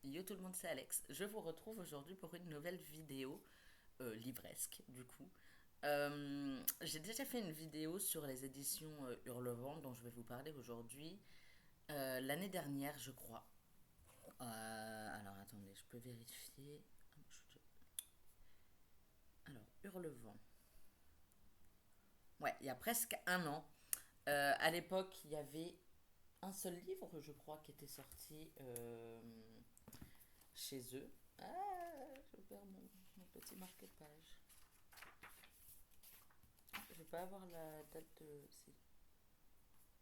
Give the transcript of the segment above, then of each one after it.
Yo tout le monde, c'est Alex. Je vous retrouve aujourd'hui pour une nouvelle vidéo, livresque du coup. J'ai déjà fait une vidéo sur les éditions Hurlevent dont je vais vous parler aujourd'hui. L'année dernière, je crois. Alors attendez, je peux vérifier. Alors, Hurlevent. Ouais, il y a presque un an. À l'époque, il y avait un seul livre, je crois, qui était sorti chez eux. Ah, je perds mon petit marque-page. Je vais pas avoir la date de. Si.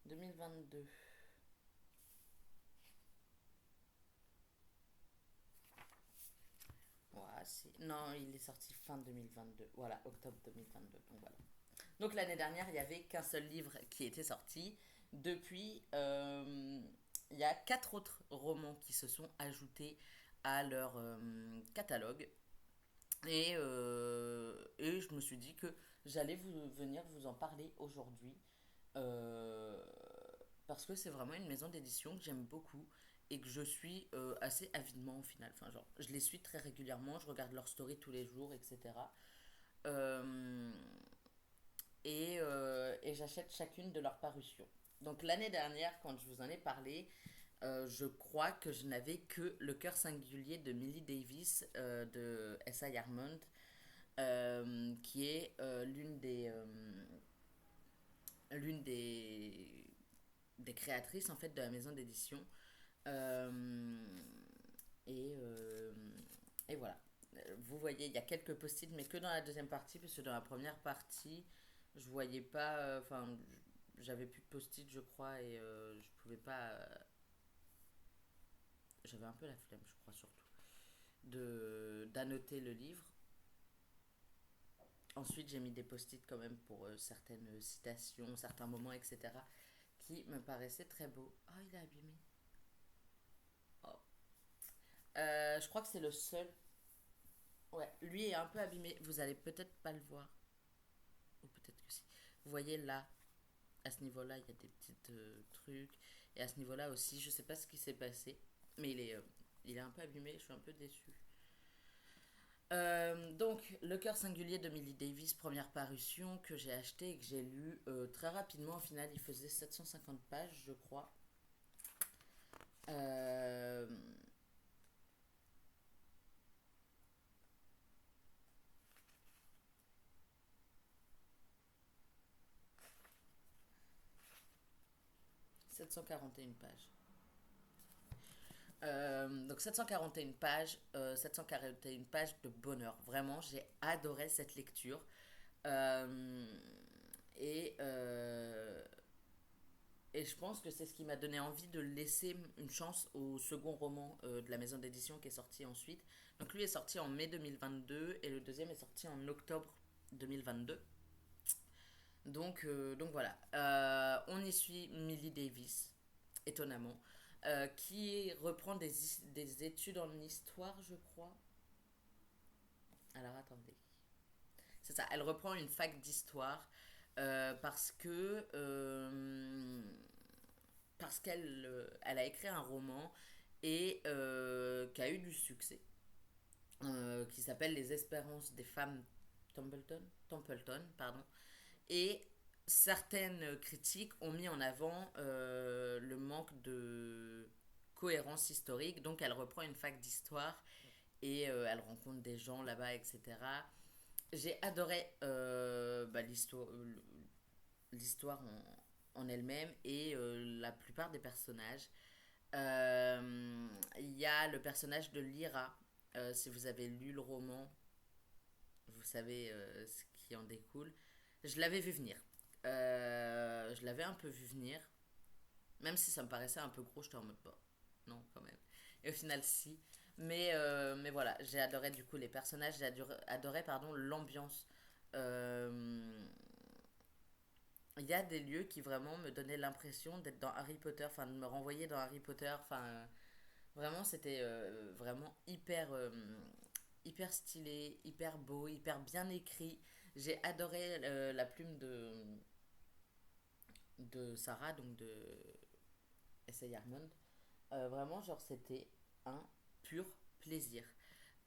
2022. Ouais, si. Non, il est sorti fin 2022. Voilà, octobre 2022. Donc voilà. Donc l'année dernière, il n'y avait qu'un seul livre qui était sorti. Depuis, il y a quatre autres romans qui se sont ajoutés à leur catalogue. Et je me suis dit que j'allais venir vous en parler aujourd'hui. euh, Parce que c'est vraiment une maison d'édition que j'aime beaucoup et que je suis assez avidement au final. Enfin, genre, je les suis très régulièrement, je regarde leurs stories tous les jours, etc. Euh, et j'achète chacune de leurs parutions. Donc l'année dernière, quand je vous en ai parlé, je crois que je n'avais que Le cœur singulier de Millie Davis de S.I. Armand, qui est l'une des créatrices en fait de la maison d'édition. Euh, et, euh, et voilà. Vous voyez, il y a quelques post-it, mais que dans la deuxième partie, parce que dans la première partie, je voyais pas. Enfin, j'avais plus de post-it, je crois, et je pouvais pas. J'avais un peu la flemme, je crois, surtout, d'annoter le livre. Ensuite, j'ai mis des post-it quand même pour certaines citations, certains moments, etc., qui me paraissaient très beaux. Oh, il est abîmé. Oh. Je crois que c'est le seul. Ouais, lui est un peu abîmé. Vous allez peut-être pas le voir. Ou peut-être que si. Vous voyez là, à ce niveau-là, il y a des petits trucs. Et à ce niveau-là aussi, je sais pas ce qui s'est passé. Mais il est un peu abîmé, je suis un peu déçue. Donc, Le cœur singulier de Millie Davis, première parution que j'ai acheté et que j'ai lu très rapidement. Au final, il faisait 750 pages, je crois. Euh, 741 pages. Donc 741 pages, 741 pages de bonheur. Vraiment, j'ai adoré cette lecture. Euh, et, euh, et je pense que c'est ce qui m'a donné envie de laisser une chance au second roman de la maison d'édition qui est sorti ensuite. Donc lui est sorti en mai 2022 et le deuxième est sorti en octobre 2022. Donc voilà. On y suit Millie Davis, étonnamment, qui reprend des études en histoire, je crois. Alors attendez. C'est ça, elle reprend une fac d'histoire parce qu'elle elle a écrit un roman et qui a eu du succès, qui s'appelle Les Espérances des femmes Templeton, pardon. Et certaines critiques ont mis en avant le manque de cohérence historique. Donc elle reprend une fac d'histoire et elle rencontre des gens là-bas, etc. J'ai adoré l'histoire en elle-même et la plupart des personnages. Il y a le personnage de Lyra. Si vous avez lu le roman, vous savez ce qui en découle. Je l'avais vu venir. Je l'avais un peu vu venir. Même si ça me paraissait un peu gros, j'étais en mode pas. Non, quand même. Et au final, si. Mais voilà, j'ai adoré du coup les personnages, adoré pardon, l'ambiance. Euh, Il y a des lieux qui vraiment me donnaient l'impression d'être dans Harry Potter, enfin de me renvoyer dans Harry Potter. Enfin, vraiment, c'était vraiment hyper stylé, hyper beau, hyper bien écrit. J'ai adoré la plume de Sarah, donc de S.A. Armand. Vraiment, genre, c'était un pur plaisir.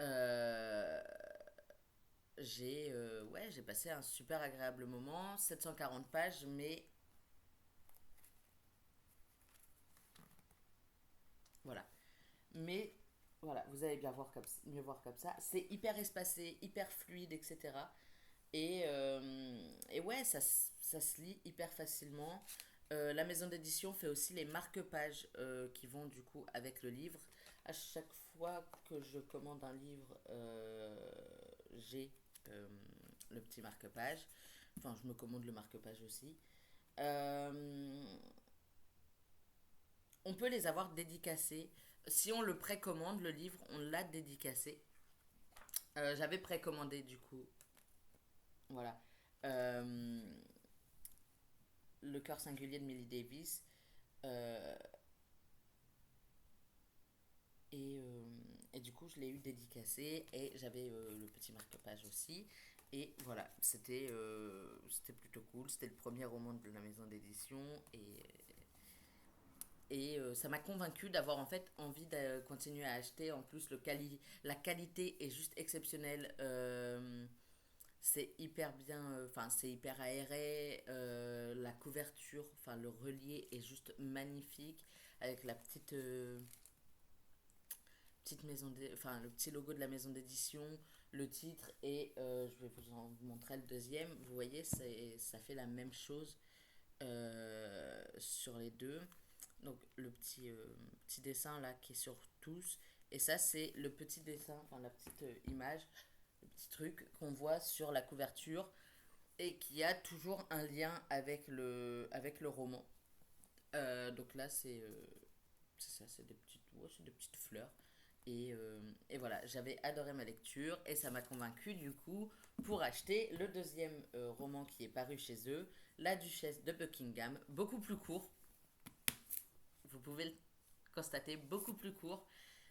Euh, j'ai passé un super agréable moment, 740 pages, mais voilà. Mais voilà, vous allez bien voir mieux voir comme ça. C'est hyper espacé, hyper fluide, etc. Et ouais, ça se lit hyper facilement. La maison d'édition fait aussi les marque-pages qui vont du coup avec le livre. À chaque fois que je commande un livre, j'ai euh, le petit marque-page. Enfin, je me commande le marque-page aussi. Euh, on peut les avoir dédicacés. Si on le précommande, le livre, on l'a dédicacé. J'avais précommandé du coup. Voilà. Euh, le cœur singulier de Millie Davis. Euh, et, euh, et du coup, je l'ai eu dédicacé et j'avais le petit marque-page aussi. Et voilà, c'était plutôt cool. C'était le premier roman de la maison d'édition et ça m'a convaincu d'avoir en fait envie de continuer à acheter. En plus, la qualité est juste exceptionnelle. C'est hyper bien, enfin c'est hyper aéré. La couverture, enfin le relié est juste magnifique avec la petite enfin le petit logo de la maison d'édition, le titre et je vais vous en montrer le deuxième. Vous voyez, ça fait la même chose sur les deux. Donc le petit dessin là qui est sur tous. Et ça c'est le petit dessin, enfin la petite image, le petit truc qu'on voit sur la couverture et qui a toujours un lien avec le roman. Donc là c'est ça, c'est des petites fleurs. Et voilà, j'avais adoré ma lecture et ça m'a convaincu du coup pour acheter le deuxième roman qui est paru chez eux, La Duchesse de Buckingham, beaucoup plus court, vous pouvez le constater, beaucoup plus court,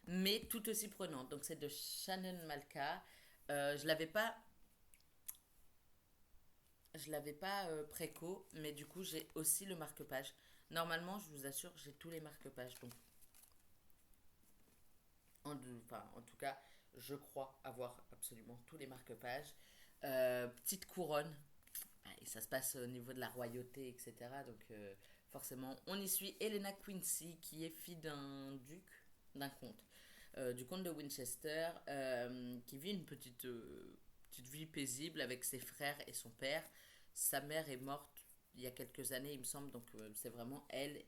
mais tout aussi prenant. Donc c'est de Shannon Malka. Je l'avais pas, je l'avais pas préco, mais du coup j'ai aussi le marque-page. Normalement, je vous assure, j'ai tous les marque-pages. Donc en tout cas, je crois avoir absolument tous les marque-pages. Petite couronne, et ça se passe au niveau de la royauté, etc. Donc forcément, on y suit Helena Quincy, qui est fille d'un duc, d'un comte, du comte de Winchester, qui vit une petite vie paisible avec ses frères et son père. Sa mère est morte il y a quelques années, il me semble, donc c'est vraiment elle,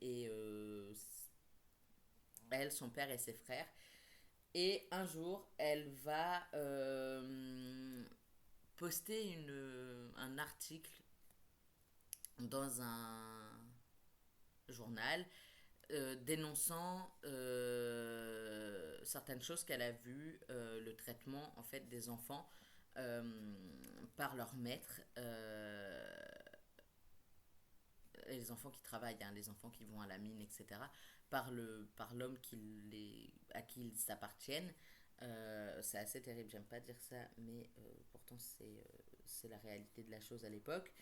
son père et ses frères. Et un jour, elle va poster un article dans un journal dénonçant certaines choses qu'elle a vues, le traitement en fait des enfants euh, par leur maître, les enfants qui travaillent, hein, les enfants qui vont à la mine, etc., par l'homme à qui ils appartiennent. C'est assez terrible, j'aime pas dire ça, mais pourtant c'est la réalité de la chose à l'époque.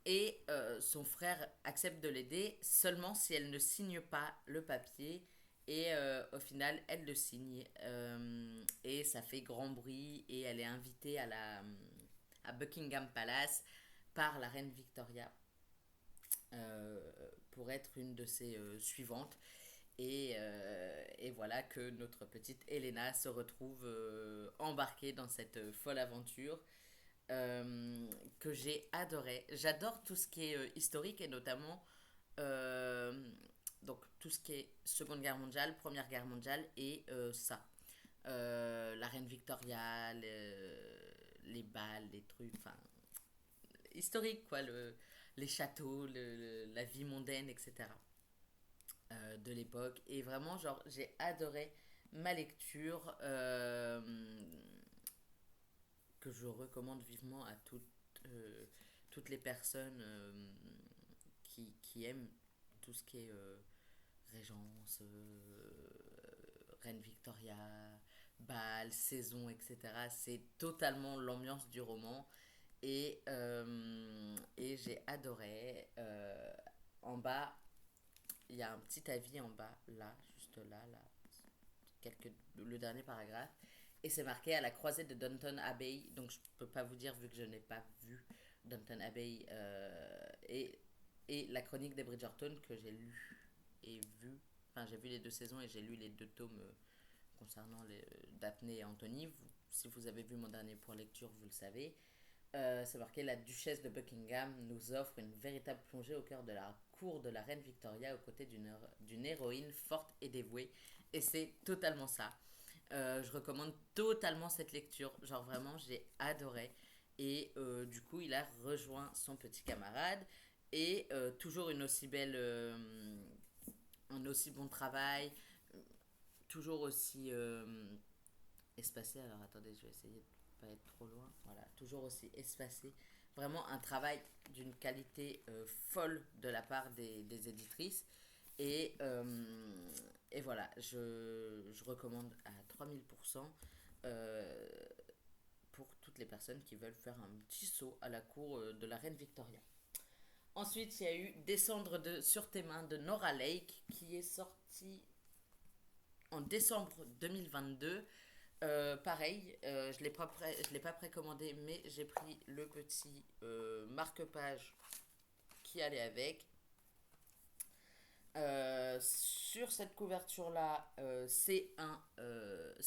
Et son frère accepte de l'aider seulement si elle ne signe pas le papier. Et au final, elle le signe. Et ça fait grand bruit. Et elle est invitée à Buckingham Palace par la reine Victoria pour être une de ses suivantes. Et voilà que notre petite Helena se retrouve embarquée dans cette folle aventure que j'ai adoré. J'adore tout ce qui est historique et notamment euh, donc tout ce qui est Seconde Guerre mondiale, Première Guerre mondiale et ça. La reine Victoria, les balles, les trucs, enfin historique quoi, les châteaux, la vie mondaine, etc. De l'époque. Et vraiment, genre, j'ai adoré ma lecture que je recommande vivement à toutes les personnes qui aiment tout ce qui est Régence, Reine Victoria, bal, saison, etc. C'est totalement l'ambiance du roman et j'ai adoré. En bas, il y a un petit avis en bas, là, juste là, là. le dernier paragraphe. Et c'est marqué à la croisée de Downton Abbey. Donc je peux pas vous dire vu que je n'ai pas vu Downton Abbey et la chronique des Bridgerton que j'ai lu et vu. Enfin, j'ai vu les deux saisons et j'ai lu les deux tomes concernant Daphné et Anthony. Si vous avez vu mon dernier point lecture, vous le savez. C'est marqué la duchesse de Buckingham nous offre une véritable plongée au cœur de la cour de la reine Victoria aux côtés d'une héroïne forte et dévouée. Et c'est totalement ça. Je recommande totalement cette lecture. Genre vraiment, j'ai adoré. Et du coup, il a rejoint son petit camarade. Et toujours une aussi belle, un aussi bon travail. Toujours aussi espacé. Alors attendez, je vais essayer de pas être trop loin. Voilà, toujours aussi espacé. Vraiment un travail d'une qualité folle de la part des éditrices. Et, euh, et voilà, je recommande à 3000% euh, pour toutes les personnes qui veulent faire un petit saut à la cour de la reine Victoria. Ensuite, il y a eu Descendre sur tes mains de Nora Lake qui est sorti en décembre 2022. Pareil, je l'ai pas précommandé, mais j'ai pris le petit marque-page qui allait avec. Sur cette couverture-là, c'est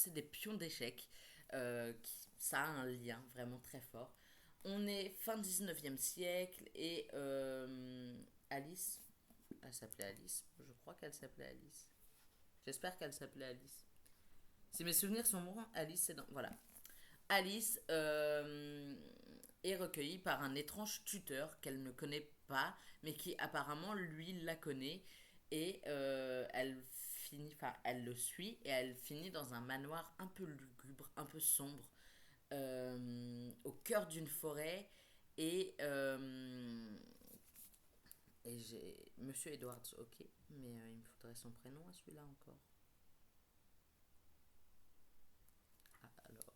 des pions d'échecs. Ça a un lien vraiment très fort. On est fin 19e siècle et Alice, elle s'appelait Alice, je crois qu'elle s'appelait Alice. J'espère qu'elle s'appelait Alice. Si mes souvenirs sont bons, Alice c'est dans... Voilà. Alice est recueillie par un étrange tuteur qu'elle ne connaît pas, mais qui apparemment lui la connaît et elle le suit et elle finit dans un manoir un peu lugubre, un peu sombre, au cœur d'une forêt et j'ai Monsieur Edwards, ok, mais il me faudrait son prénom à celui-là encore. Ah, alors.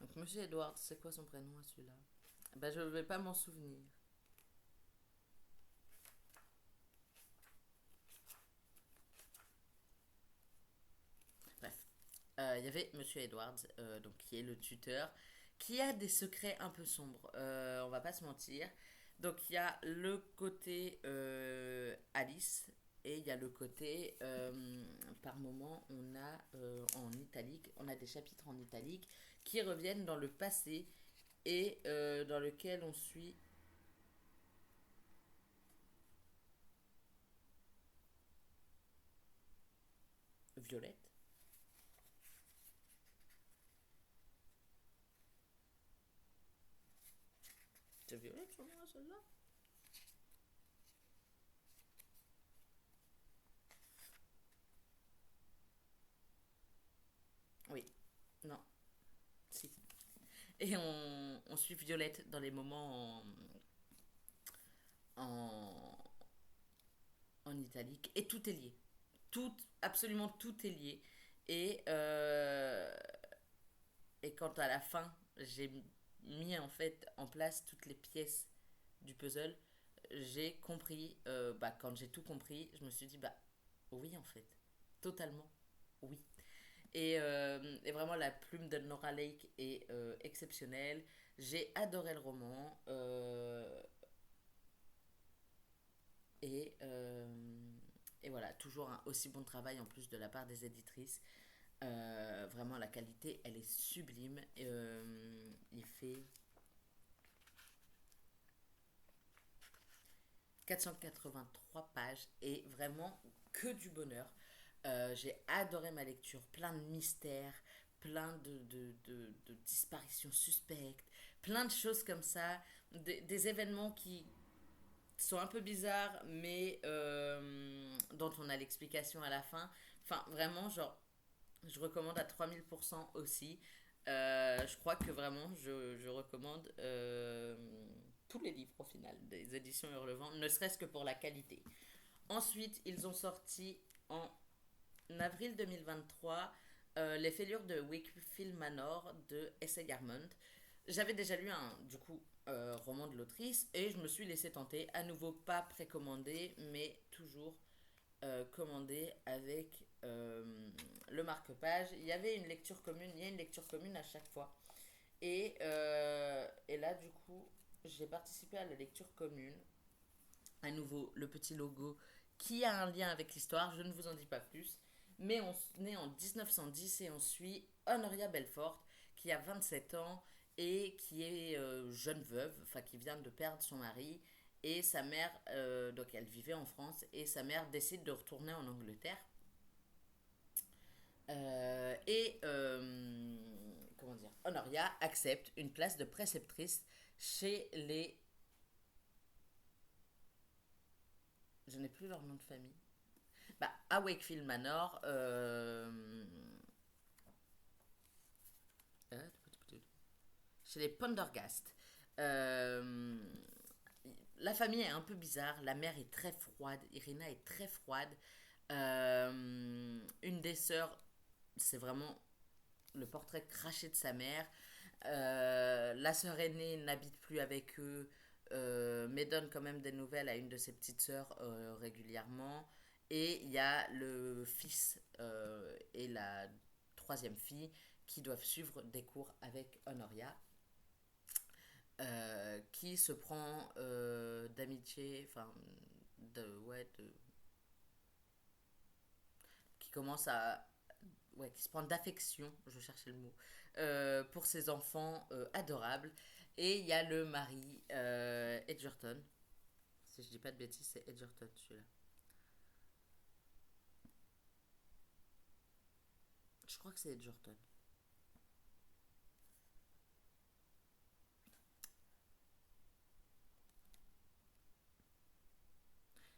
Donc Monsieur Edwards, c'est quoi son prénom à celui-là? Ben je vais pas m'en souvenir. Bref, il y avait Monsieur Edwards, donc qui est le tuteur, qui a des secrets un peu sombres. On va pas se mentir. Donc il y a le côté Alice et il y a le côté par moment on a en italique, on a des chapitres en italique qui reviennent dans le passé et dans lequel on suit Violette. C'est Violette son nom, celle-là? Oui, non, si. Et on suit Violette dans les moments en, en italique. Et tout est lié. Tout, absolument tout est lié. Et, euh, et quand à la fin, j'ai mis en fait en place toutes les pièces du puzzle, j'ai compris, bah, quand j'ai tout compris, je me suis dit, bah oui en fait, totalement, oui. Et vraiment, la plume de Nora Lake est exceptionnelle. J'ai adoré le roman. Et, euh, et voilà, toujours un aussi bon travail en plus de la part des éditrices. Vraiment, la qualité, elle est sublime. Il fait 483 pages et vraiment que du bonheur. J'ai adoré ma lecture, plein de mystères, plein de disparitions suspectes, plein de choses comme ça, des événements qui sont un peu bizarres, mais dont on a l'explication à la fin. Enfin, vraiment, genre, je recommande à 3000% aussi. Je crois que vraiment, je recommande tous les livres au final des éditions Hurlevent, ne serait-ce que pour la qualité. Ensuite, ils ont sorti en avril 2023 Les fêlures de Wakefield Manor de S.A. Garment. J'avais déjà lu un, du coup, roman de l'autrice et je me suis laissé tenter. À nouveau, pas précommandé, mais toujours commandé avec le marque-page. Il y avait une lecture commune, il y a une lecture commune à chaque fois. Et là, du coup, j'ai participé à la lecture commune. À nouveau, le petit logo qui a un lien avec l'histoire, je ne vous en dis pas plus. Mais on est en 1910 et on suit Honoria Belfort qui a 27 ans et qui est jeune veuve, enfin qui vient de perdre son mari. Et sa mère, donc elle vivait en France, et sa mère décide de retourner en Angleterre. Comment dire, Honoria accepte une place de préceptrice chez les... Je n'ai plus leur nom de famille. Bah, à Wakefield Manor, chez les Pendergast. Euh, la famille est un peu bizarre. La mère est très froide. Irina est très froide. Une des sœurs, c'est vraiment le portrait craché de sa mère. La sœur aînée n'habite plus avec eux, mais donne quand même des nouvelles à une de ses petites sœurs régulièrement. Et il y a le fils et la troisième fille qui doivent suivre des cours avec Honoria, qui se prend d'amitié, enfin, ouais, qui commence à, ouais, qui se prend d'affection, je cherchais le mot, pour ses enfants adorables. Et il y a le mari, Edgerton. Si je dis pas de bêtises, c'est Edgerton celui-là. Je crois que c'est Edgerton.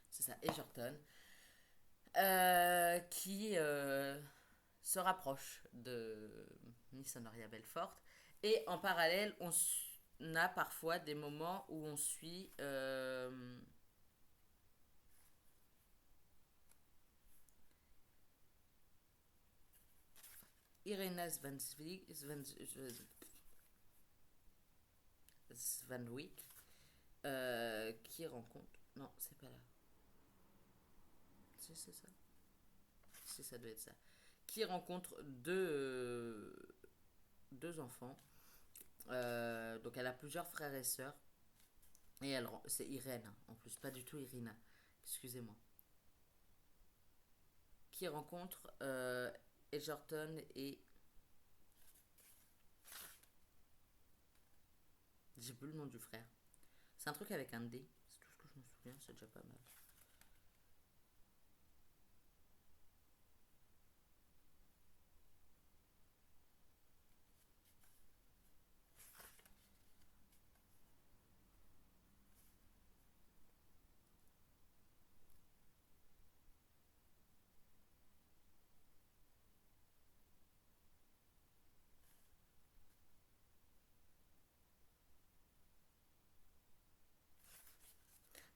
C'est ça, Edgerton. Qui se rapproche de Miss Honoria Belfort. Et en parallèle, on a parfois des moments où on suit Irena Svanwick, qui rencontre... Non, c'est pas là. C'est ça. Si, ça doit être ça. Qui rencontre deux enfants. Donc elle a plusieurs frères et sœurs. Et c'est Irène, hein, en plus, pas du tout Irina. Excusez-moi. Qui rencontre Edgerton et... J'ai plus le nom du frère. C'est un truc avec un D. C'est tout ce que je me souviens, c'est déjà pas mal.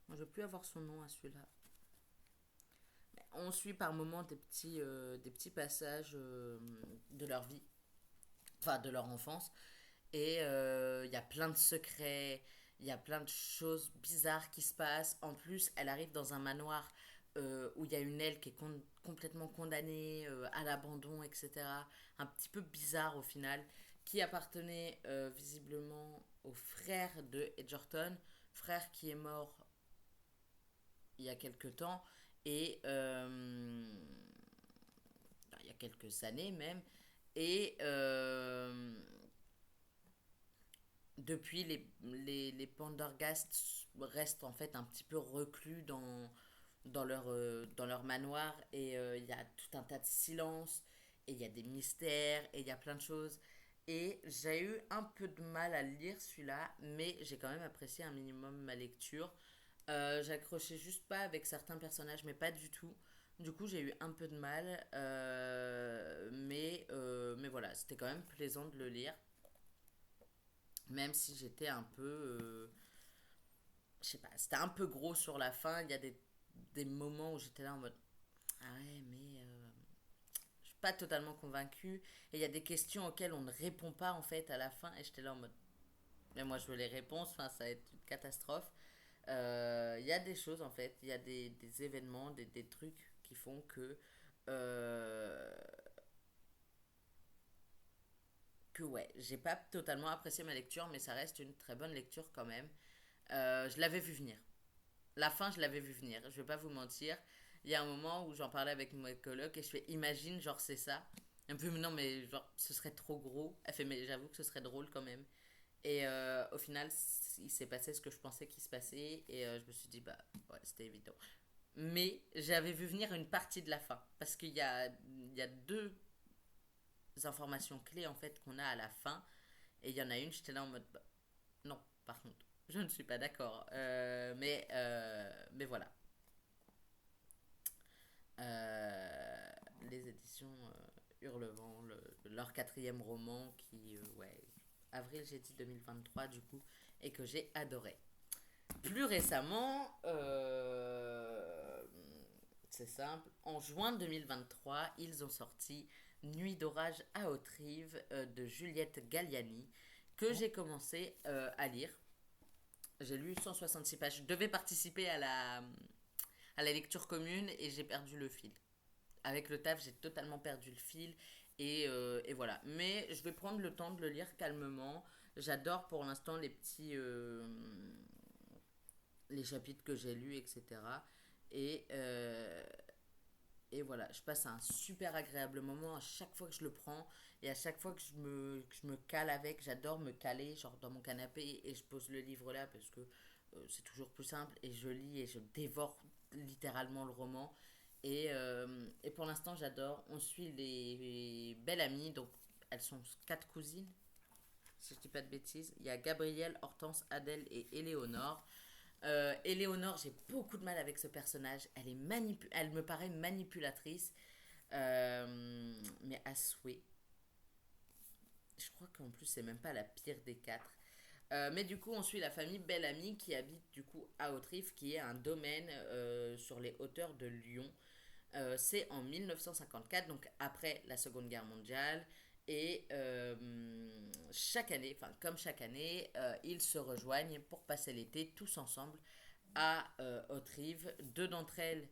Moi, je veux plus avoir son nom à celui-là. On suit par moments des petits passages de leur vie, enfin de leur enfance. Et il y a plein de secrets, il y a plein de choses bizarres qui se passent. En plus, elle arrive dans un manoir où il y a une aile qui est complètement condamnée à l'abandon, etc. Un petit peu bizarre au final, qui appartenait visiblement au frère de Edgerton, frère qui est mort il y a quelques temps, et il y a quelques années même, et depuis, les Pendergast restent en fait un petit peu reclus dans leur manoir, et il y a tout un tas de silence, et il y a des mystères, et il y a plein de choses. Et j'ai eu un peu de mal à lire celui-là, mais j'ai quand même apprécié un minimum ma lecture. J'accrochais juste pas avec certains personnages, mais pas du tout. Du coup, j'ai eu un peu de mal, mais voilà, c'était quand même plaisant de le lire. Même si j'étais un peu. Je sais pas, c'était un peu gros sur la fin. Il y a des moments où j'étais là en mode. Ah ouais, mais. Je suis pas totalement convaincue. Et il y a des questions auxquelles on ne répond pas en fait à la fin. Et j'étais là en mode. Mais moi, je veux les réponses. Enfin, ça va être une catastrophe. Il y a des choses, en fait. Il y a des événements, des trucs qui font euh, que ouais, j'ai pas totalement apprécié ma lecture, mais ça reste une très bonne lecture quand même. Je l'avais vu venir. La fin, je l'avais vu venir. Je vais pas vous mentir. Il y a un moment où j'en parlais avec mon coloc et je fais imagine, genre c'est ça. Un peu, non, mais genre ce serait trop gros. Elle fait, mais j'avoue que ce serait drôle quand même. Et au final, il s'est passé ce que je pensais qu'il se passait. Et je me suis dit, bah ouais, c'était évident. Mais j'avais vu venir une partie de la fin. Parce qu'il y a deux informations clés en fait qu'on a à la fin. Et il y en a une, j'étais là en mode, bah, non, par contre, je ne suis pas d'accord. Mais voilà. Les éditions Hurlevent, leur quatrième roman qui, ouais, avril, j'ai dit 2023 du coup, et que j'ai adoré. Plus récemment, c'est simple, en juin 2023, ils ont sorti Nuit d'orage à Haute-Rive de Juliette Galliani, que j'ai commencé à lire. J'ai lu 166 pages. Je devais participer à la lecture commune et j'ai perdu le fil. Avec le taf, j'ai totalement perdu le fil. Et voilà. Mais je vais prendre le temps de le lire calmement. J'adore pour l'instant les chapitres que j'ai lus, etc. Et, euh, et voilà, je passe un super agréable moment à chaque fois que je le prends et à chaque fois que je me cale avec. J'adore me caler, genre dans mon canapé, et je pose le livre là parce que c'est toujours plus simple. Et je lis et je dévore littéralement le roman. Et pour l'instant, j'adore. On suit les belles amies, donc elles sont quatre cousines, si je dis pas de bêtises. Il y a Gabrielle, Hortense, Adèle et Éléonore. Éléonore, j'ai beaucoup de mal avec ce personnage. Elle me paraît manipulatrice, mais à souhait. Je crois qu'en plus, c'est même pas la pire des quatre. Mais du coup, on suit la famille Bellamy qui habite du coup à Autrive, qui est un domaine sur les hauteurs de Lyon. C'est en 1954, donc après la Seconde Guerre mondiale. Et chaque année, enfin comme chaque année, ils se rejoignent pour passer l'été tous ensemble à Autrive. Deux d'entre elles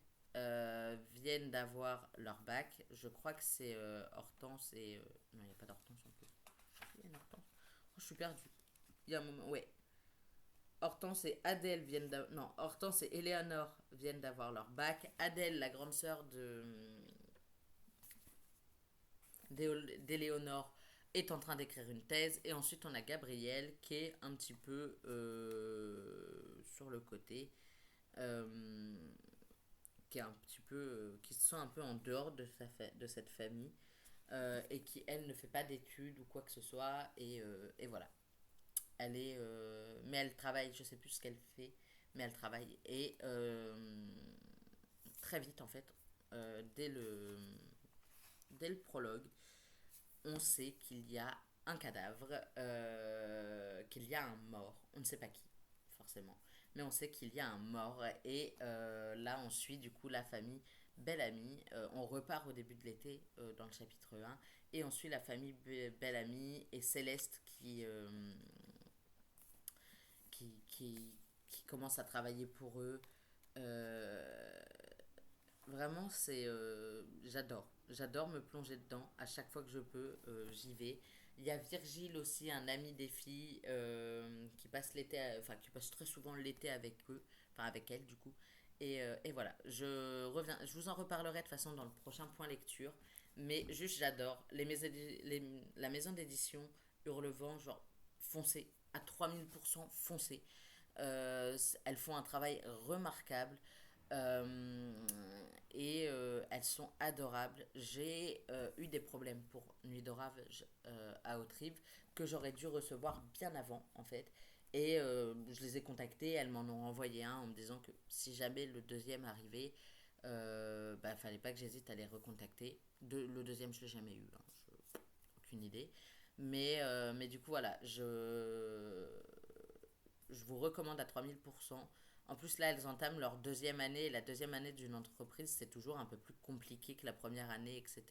viennent d'avoir leur bac. Je crois que c'est Hortense et... non, il n'y a pas d'Hortense en plus. Il y a une Hortense. Oh, je suis perdue. Il y a un moment... Ouais. Hortense et Adèle viennent d'avoir... Non, Hortense et Éléonore viennent d'avoir leur bac. Adèle, la grande sœur d'Éléonore, est en train d'écrire une thèse. Et ensuite, on a Gabrielle qui est un petit peu sur le côté. Euh, qui est un petit peu qui se sent un peu en dehors de cette famille, et qui elle ne fait pas d'études ou quoi que ce soit, et voilà, elle est mais elle travaille, je sais plus ce qu'elle fait, mais elle travaille. Et très vite en fait, dès le prologue, on sait qu'il y a un cadavre, qu'il y a un mort. On ne sait pas qui, forcément. Mais on sait qu'il y a un mort. Et là, on suit du coup la famille Bellamy. On repart au début de l'été dans le chapitre 1. Et on suit la famille Bellamy et Céleste qui commence à travailler pour eux. Euh, Vraiment, j'adore. J'adore me plonger dedans. À chaque fois que je peux, j'y vais. Il y a Virgile aussi, un ami des filles, qui passe l'été, enfin qui passe très souvent l'été avec eux, enfin avec elle du coup. Et voilà, je vous en reparlerai de toute façon dans le prochain point lecture. Mais juste, j'adore. La maison d'édition Hurlevent, genre, foncez, à 3000% foncez. Elles font un travail remarquable. Euh, et elles sont adorables. J'ai eu des problèmes pour Nuit d'orage à Autrive que j'aurais dû recevoir bien avant en fait. Et je les ai contactées, elles m'en ont envoyé un en me disant que si jamais le deuxième arrivait, bah fallait pas que j'hésite à les recontacter. Le deuxième, je l'ai jamais eu, hein, aucune idée. Mais du coup, voilà, je vous recommande à 3000%. En plus, là, elles entament leur deuxième année. Et la deuxième année d'une entreprise, c'est toujours un peu plus compliqué que la première année, etc.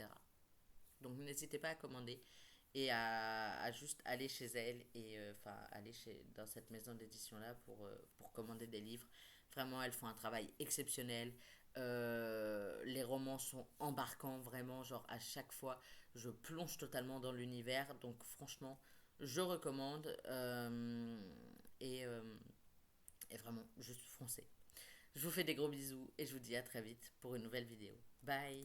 Donc, n'hésitez pas à commander. et à juste aller chez elle et enfin aller dans cette maison d'édition là pour commander des livres. Vraiment, elles font un travail exceptionnel. Les romans sont embarquants, vraiment, genre à chaque fois, je plonge totalement dans l'univers. Donc franchement, je recommande. Et, euh, et vraiment, juste foncez. Je vous fais des gros bisous et je vous dis à très vite pour une nouvelle vidéo. Bye!